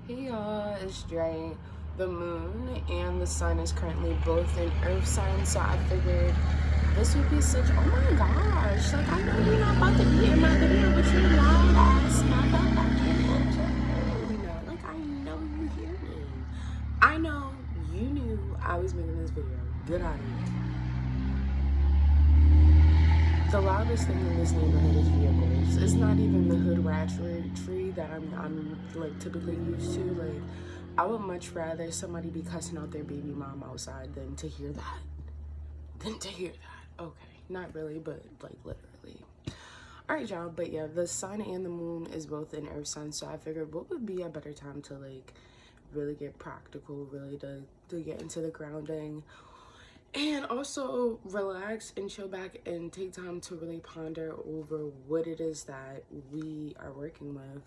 Hey y'all, it's Dre. The moon and the sun is currently both in earth signs, so I figured this would be such, oh my gosh, like I know you're not about to be in my video, but you're loud ass motherfucking, like I know you hear me. I know you knew I was making this video. Get out of here. The loudest thing in this neighborhood is vehicles. It's not even the hood ratchetry that I'm like typically used to. Like, I would much rather somebody be cussing out their baby mom outside than to hear that. Okay, not really, but like literally. All right, y'all. But yeah, the sun and the moon is both in earth signs, so I figured what would be a better time to like really get practical, really to get into the grounding. And also relax and chill back and take time to really ponder over what it is that we are working with.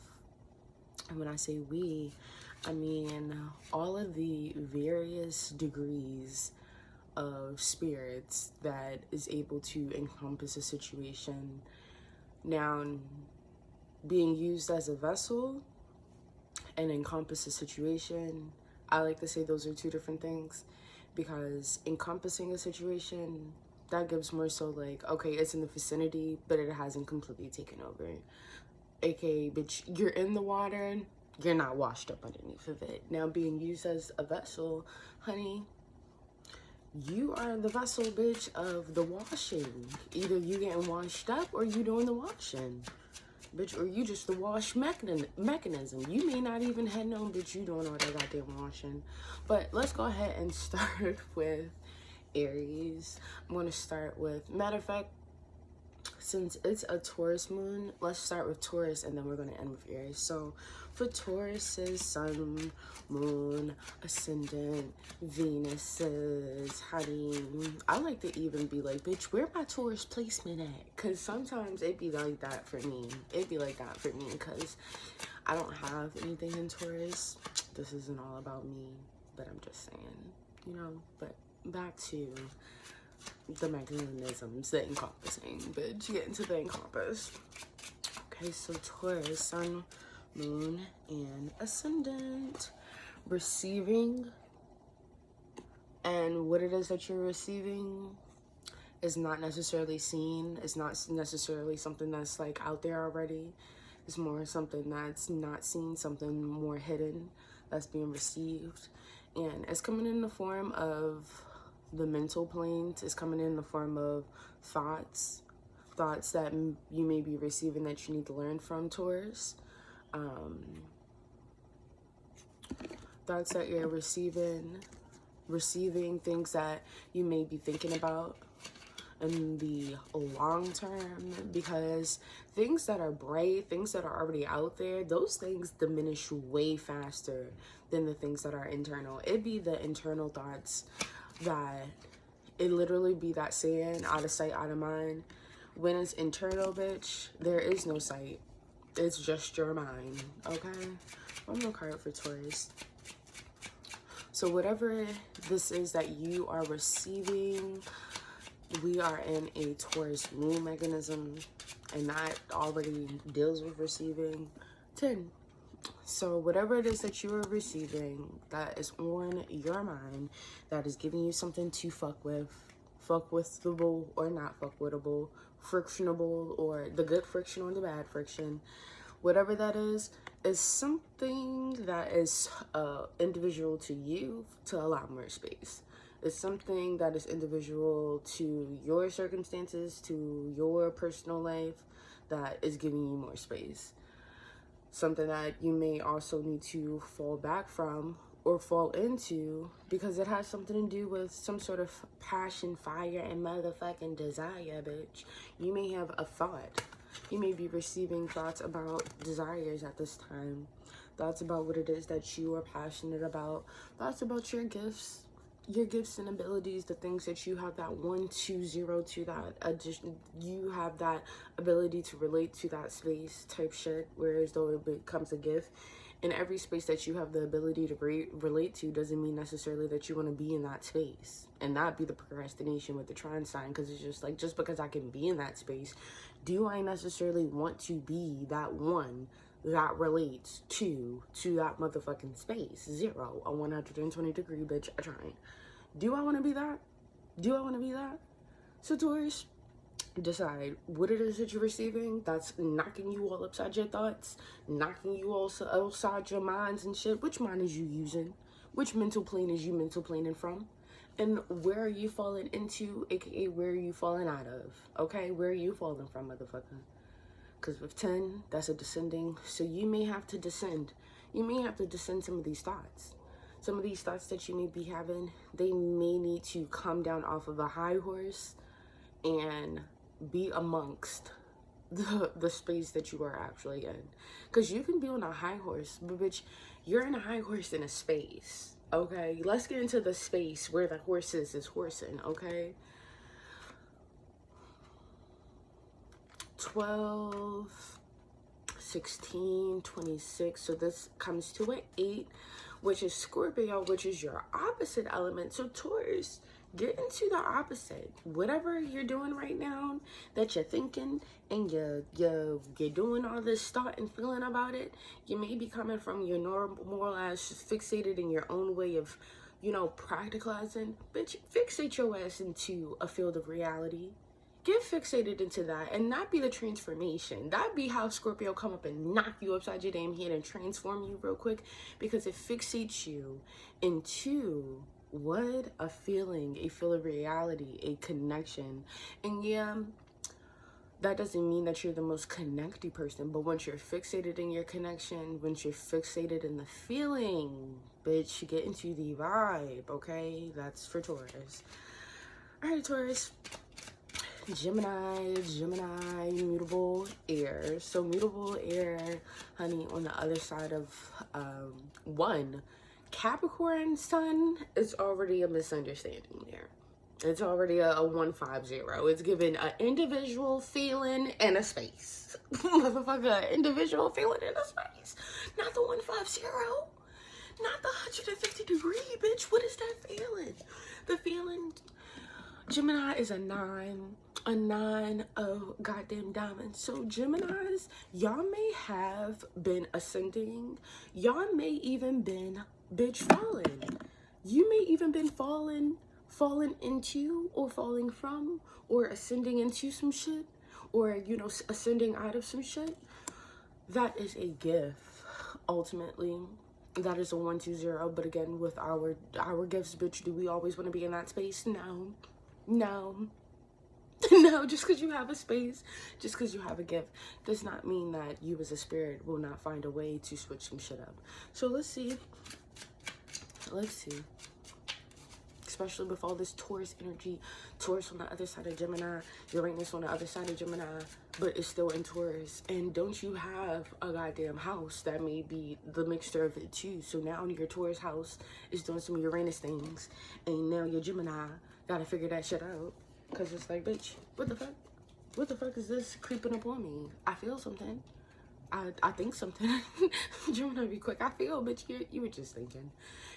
And when I say we, I mean all of the various degrees of spirits that is able to encompass a situation. Now, being used as a vessel and encompass a situation, I like to say those are two different things, because encompassing a situation, that gives more so like, okay, it's in the vicinity, but it hasn't completely taken over. AKA, bitch, you're in the water, you're not washed up underneath of it. Now, being used as a vessel, honey, you are the vessel, bitch, of the washing. Either you getting washed up or you doing the washing. Bitch, or you just the wash mechanism. You may not even have known, bitch, you doing all that goddamn washing. But let's go ahead and start with Aries. I'm going to start with, matter of fact, since it's a Taurus moon, let's start with Taurus and then we're going to end with Aries. So for Taurus is sun, moon, ascendant, Venus is, honey, I like to even be like, bitch, where my Taurus placement at? Because sometimes it be like that for me. It be like that for me because I don't have anything in Taurus. This isn't all about me, but I'm just saying, but back to the mechanisms, the encompassing, but you get into the encompass. Okay, so Taurus, sun, moon, and ascendant. Receiving, and what it is that you're receiving is not necessarily seen. It's not necessarily something that's like out there already. It's more something that's not seen, something more hidden that's being received. And it's coming in the form of the mental planes. Is coming in the form of thoughts that you may be receiving that you need to learn from, Taurus. Thoughts that you're receiving things that you may be thinking about in the long term, because things that are bright, things that are already out there, those things diminish way faster than the things that are internal. It be the internal thoughts that it literally be that saying, out of sight, out of mind. When it's internal, bitch, there is no sight. It's just your mind, okay? One more card for Taurus. So whatever this is that you are receiving, we are in a Taurus moon mechanism, and that already deals with receiving 10. So whatever it is that you are receiving that is on your mind, that is giving you something to fuck withable or not fuck withable, frictionable, or the good friction or the bad friction, whatever that is something that is individual to you to allow more space. It's something that is individual to your circumstances, to your personal life, that is giving you more space. Something that you may also need to fall back from or fall into, because it has something to do with some sort of passion, fire, and motherfucking desire, bitch. You may have a thought. You may be receiving thoughts about desires at this time. Thoughts about what it is that you are passionate about. Thoughts about your gifts and abilities, the things that you have that 1-2-0 to that addition. You have that ability to relate to that space type shit, whereas though it becomes a gift. In every space that you have the ability to relate to doesn't mean necessarily that you want to be in that space. And that be the procrastination with the trine sign, because it's just like, just because I can be in that space, do I necessarily want to be that one that relates to that motherfucking space. 0, a 120-degree bitch, a trine. Do I want to be that? Do I want to be that? So Taurus, decide what it is that you're receiving that's knocking you all upside your thoughts, knocking you all outside your minds and shit. Which mind is you using? Which mental plane is you mental planing from? And where are you falling into, aka where are you falling out of? Okay, where are you falling from, motherfucker? Because with 10, that's a descending. So you may have to descend. You may have to descend some of these thoughts. Some of these thoughts that you may be having, they may need to come down off of a high horse and be amongst the space that you are actually in. Because you can be on a high horse, but bitch, you're in a high horse in a space. Okay, let's get into the space where the horse is horsing. Okay, 12, 16, 26. So this comes to an 8, which is Scorpio, which is your opposite element. So Taurus, get into the opposite. Whatever you're doing right now that you're thinking and you're doing all this thought and feeling about it, you may be coming from your normal ass fixated in your own way of, you know, practicalizing. Bitch, fixate your ass into a field of reality. Get fixated into that, and that be the transformation. That be how Scorpio come up and knock you upside your damn head and transform you real quick, because it fixates you into what? A feeling, a feel of reality, a connection. And yeah, that doesn't mean that you're the most connected person, but once you're fixated in your connection, once you're fixated in the feeling, bitch, you get into the vibe, okay? That's for Taurus. All right, Taurus. Gemini, mutable air. So mutable air, honey, on the other side of 1, Capricorn sun, is already a misunderstanding there. It's already a 150. It's given an individual feeling and a space. Motherfucker, individual feeling and a space. Not the 150. Not the 150-degree, bitch. What is that feeling? The feeling, Gemini is a 9 of goddamn diamonds. So Geminis, y'all may have been ascending. Y'all may even been, bitch, falling. You may even been falling into or falling from or ascending into some shit, or, you know, ascending out of some shit. That is a gift, ultimately. That is a 120. But again, with our gifts, bitch, do we always want to be in that space? No. No, just because you have a space, just because you have a gift, does not mean that you as a spirit will not find a way to switch some shit up. So let's see. Especially with all this Taurus energy, Taurus on the other side of Gemini, Uranus on the other side of Gemini, but it's still in Taurus. And don't you have a goddamn house that may be the mixture of it too? So now your Taurus house is doing some Uranus things, and now your Gemini gotta figure that shit out. Because it's like, bitch, what the fuck? What the fuck is this creeping up on me? I feel something. I think something. Gemini, be quick. I feel, bitch, you were just thinking.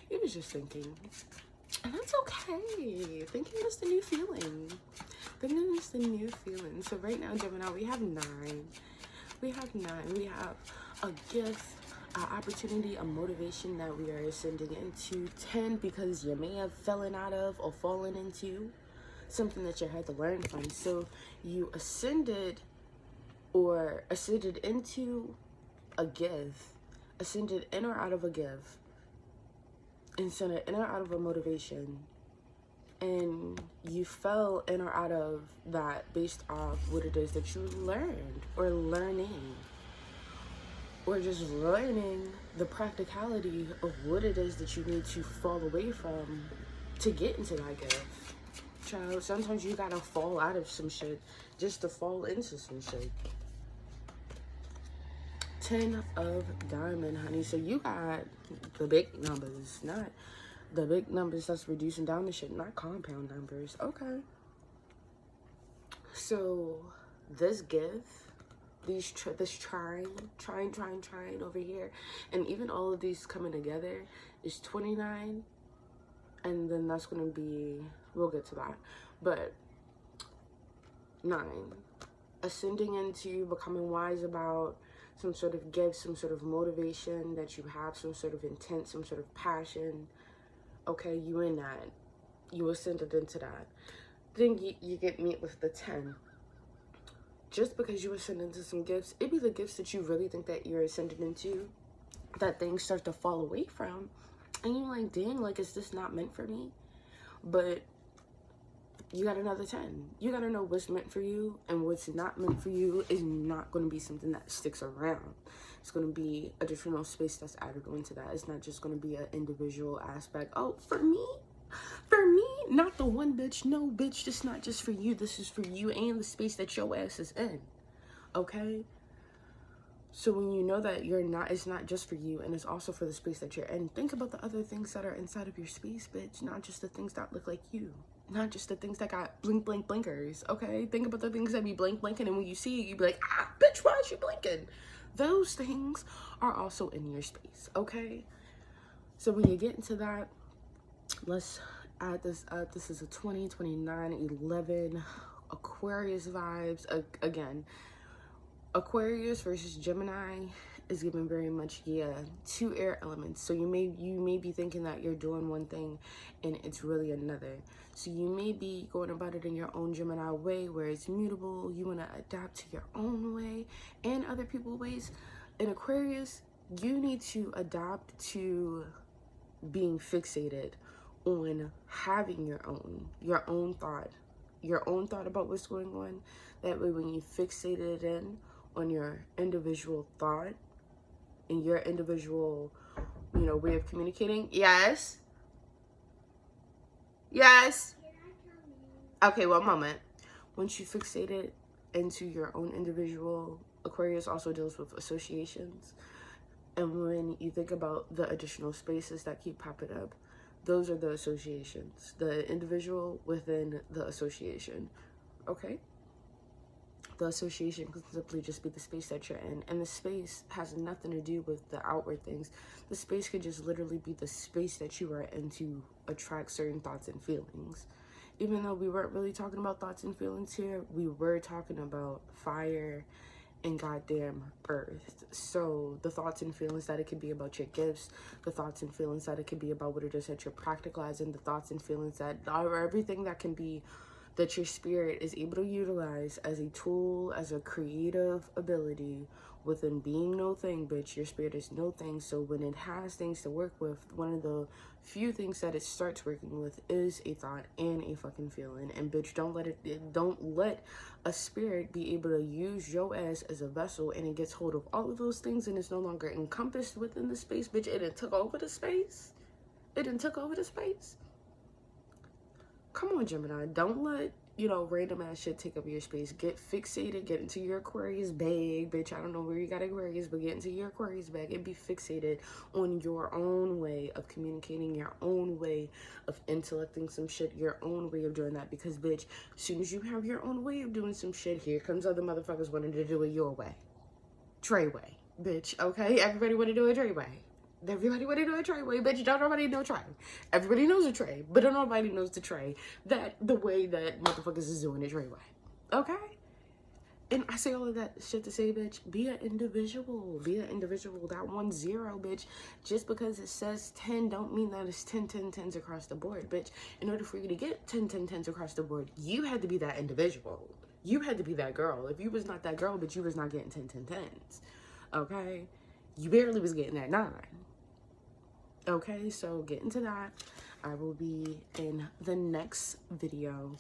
You was just thinking. And that's okay. Thinking is the new feeling. Thinking is the new feeling. So right now, Gemini, we have 9. We have 9. We have a gift, an opportunity, a motivation that we are ascending into. 10, because you may have fallen out of or fallen into something that you had to learn from. So you ascended into a gift, ascended in or out of a gift, ascended in or out of a motivation, and you fell in or out of that based off what it is that you learned, or learning, or just learning the practicality of what it is that you need to fall away from to get into that gift. Child, sometimes you gotta fall out of some shit just to fall into some shit. 10 of diamond, honey. So you got the big numbers, not the big numbers that's reducing down the shit, not compound numbers. Okay. So this gift, this trying over here, and even all of these coming together is 29, and then that's gonna be, we'll get to that, but 9, ascending into becoming wise about some sort of gift, some sort of motivation that you have, some sort of intent, some sort of passion. Okay, you in that. You ascended into that. Then you get meet with the 10. Just because you ascend into some gifts, it be the gifts that you really think that you're ascended into that things start to fall away from. And you're like, dang, like, is this not meant for me? But you got another 10. You got to know what's meant for you, and what's not meant for you is not going to be something that sticks around. It's going to be additional space that's added onto that. It's not just going to be an individual aspect. Oh, for me, not the one bitch. No, bitch, this not just for you. This is for you and the space that your ass is in. Okay? So when you know that it's not just for you, and it's also for the space that you're in, think about the other things that are inside of your space, bitch. Not just the things that look like you. Not just the things that got blink, blink, blinkers, okay? Think about the things that be blink, blinking, and when you see it, you be like, ah, bitch, why is you blinking? Those things are also in your space, okay? So when you get into that, let's add this up. This is a 20, 29, 11, Aquarius vibes. Again, Aquarius versus Gemini is given very much, two air elements. So you may be thinking that you're doing one thing and it's really another. So you may be going about it in your own Gemini way, where it's mutable. You want to adapt to your own way and other people's ways. In Aquarius, you need to adapt to being fixated on having your own thought about what's going on. That way, when you fixate it in on your individual thought and your individual, way of communicating. Yes. Okay, one moment. Once you fixate it into your own individual, Aquarius also deals with associations. And when you think about the additional spaces that keep popping up, those are the associations, the individual within the association. Okay? The association can simply just be the space that you're in. And the space has nothing to do with the outward things. The space could just literally be the space that you are in to attract certain thoughts and feelings. Even though we weren't really talking about thoughts and feelings here, we were talking about fire and goddamn earth. So the thoughts and feelings that it could be about your gifts, the thoughts and feelings that it could be about what it is that you're practicalizing, the thoughts and feelings that are everything that can be, that your spirit is able to utilize as a tool, as a creative ability within being no thing, bitch. Your spirit is no thing. So when it has things to work with, one of the few things that it starts working with is a thought and a fucking feeling. And bitch, don't let a spirit be able to use your ass as a vessel, and it gets hold of all of those things and it's no longer encompassed within the space, bitch. It done took over the space. Come on, Gemini. Don't let, random ass shit take up your space. Get fixated. Get into your Aquarius bag, bitch. I don't know where you got Aquarius, but get into your Aquarius bag and be fixated on your own way of communicating, your own way of intellecting some shit, your own way of doing that. Because, bitch, as soon as you have your own way of doing some shit, here comes other motherfuckers wanting to do it your way. Trey way, bitch. Okay? Everybody want to do it Trey way. Everybody want to do a Trey way, bitch. Don't nobody know Trey. Everybody knows a Trey, but don't nobody knows the Trey that the way that motherfuckers is doing it Trey way. Okay? And I say all of that shit to say, bitch, be an individual. Be an individual. That 10, bitch. Just because it says 10 don't mean that it's 10, 10, 10s across the board, bitch. In order for you to get 10, 10, 10s across the board, you had to be that individual. You had to be that girl. If you was not that girl, bitch, you was not getting 10, 10, 10s. Okay? You barely was getting that 9. Okay, so get into that. I will be in the next video.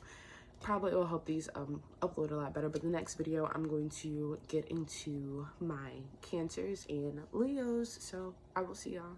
Probably will help these upload a lot better, but the next video I'm going to get into my Cancers and Leos. So I will see y'all.